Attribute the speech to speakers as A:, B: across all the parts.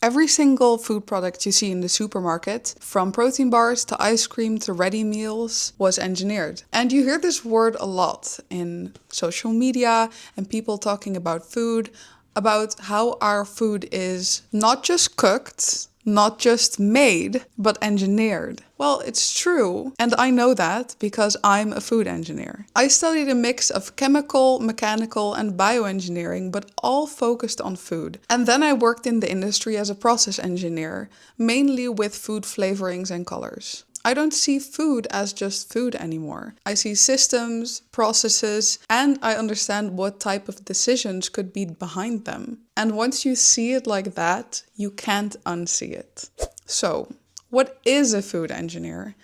A: Every single food product you see in the supermarket, from protein bars to ice cream to ready meals, was engineered. And you hear this word a lot in social media and people talking about food, about how our food is not just cooked, not just made, but engineered. Well, it's true, and I know that because I'm a food engineer. I studied a mix of chemical, mechanical, and bioengineering, but all focused on food. And then I worked in the industry as a process engineer, mainly with food flavorings and colors. I don't see food as just food anymore. I see systems, processes, and I understand what type of decisions could be behind them. And once you see it like that, you can't unsee it. So, what is a food engineer?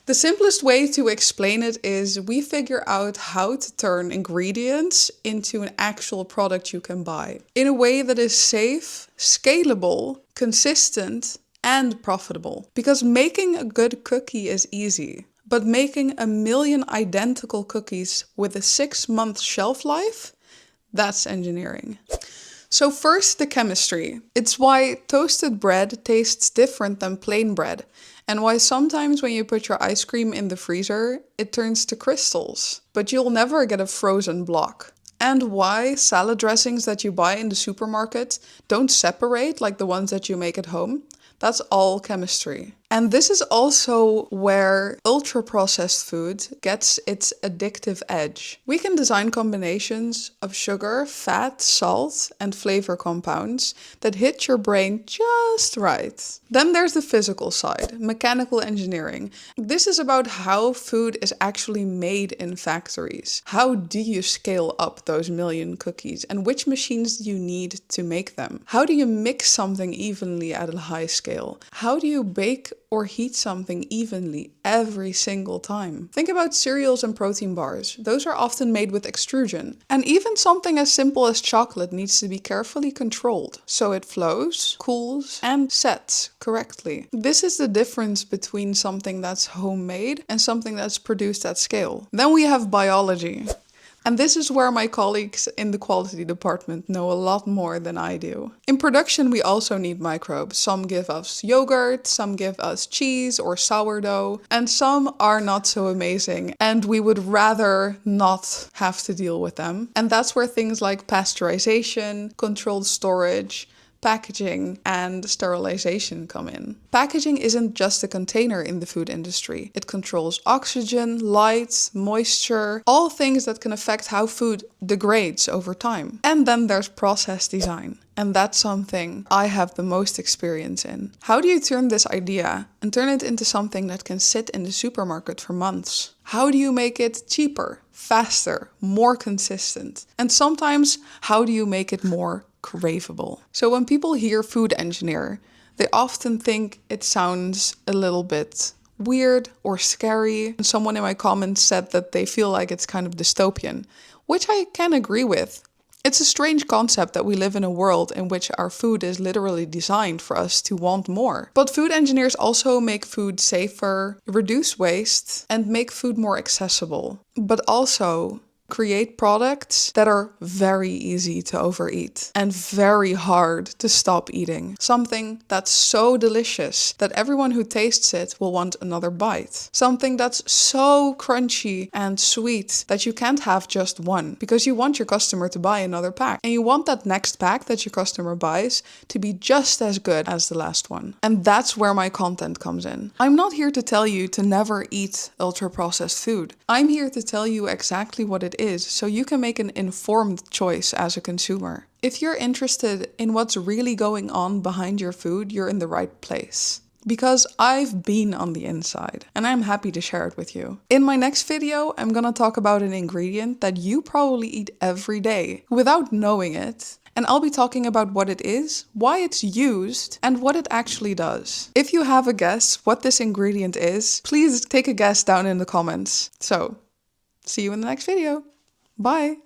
A: The simplest way to explain it is we figure out how to turn ingredients into an actual product you can buy in a way that is safe, scalable, consistent, and profitable. Because making a good cookie is easy, but making 1 million identical cookies with a 6-month shelf life, that's engineering. So first, the chemistry. It's why toasted bread tastes different than plain bread, and why sometimes when you put your ice cream in the freezer, it turns to crystals, but you'll never get a frozen block. And why salad dressings that you buy in the supermarket don't separate like the ones that you make at home. That's all chemistry. And this is also where ultra-processed food gets its addictive edge. We can design combinations of sugar, fat, salt, and flavor compounds that hit your brain just right. Then there's the physical side, mechanical engineering. This is about how food is actually made in factories. How do you scale up those 1 million cookies, and which machines do you need to make them? How do you mix something evenly at a high scale? How do you bake or heat something evenly every single time? Think about cereals and protein bars. Those are often made with extrusion. And even something as simple as chocolate needs to be carefully controlled so it flows, cools, and sets correctly. This is the difference between something that's homemade and something that's produced at scale. Then we have biology. And this is where my colleagues in the quality department know a lot more than I do. In production, we also need microbes. Some give us yogurt, some give us cheese or sourdough, and some are not so amazing, and we would rather not have to deal with them. And that's where things like pasteurization, controlled storage, packaging, and sterilization come in. Packaging isn't just a container in the food industry. It controls oxygen, light, moisture, all things that can affect how food degrades over time. And then there's process design. And that's something I have the most experience in. How do you turn this idea and turn it into something that can sit in the supermarket for months? How do you make it cheaper, faster, more consistent? And sometimes, how do you make it more craveable? So when people hear food engineer, they often think it sounds a little bit weird or scary. And someone in my comments said that they feel like it's kind of dystopian, which I can agree with. It's a strange concept that we live in a world in which our food is literally designed for us to want more. But food engineers also make food safer, reduce waste, and make food more accessible. But also create products that are very easy to overeat and very hard to stop eating. Something that's so delicious that everyone who tastes it will want another bite. Something that's so crunchy and sweet that you can't have just one because you want your customer to buy another pack. And you want that next pack that your customer buys to be just as good as the last one. And that's where my content comes in. I'm not here to tell you to never eat ultra-processed food. I'm here to tell you exactly what it is so you can make an informed choice as a consumer. If you're interested in what's really going on behind your food, you're in the right place. Because I've been on the inside and I'm happy to share it with you. In my next video, I'm gonna talk about an ingredient that you probably eat every day without knowing it. And I'll be talking about what it is, why it's used, and what it actually does. If you have a guess what this ingredient is, please take a guess down in the comments. So, see you in the next video. Bye!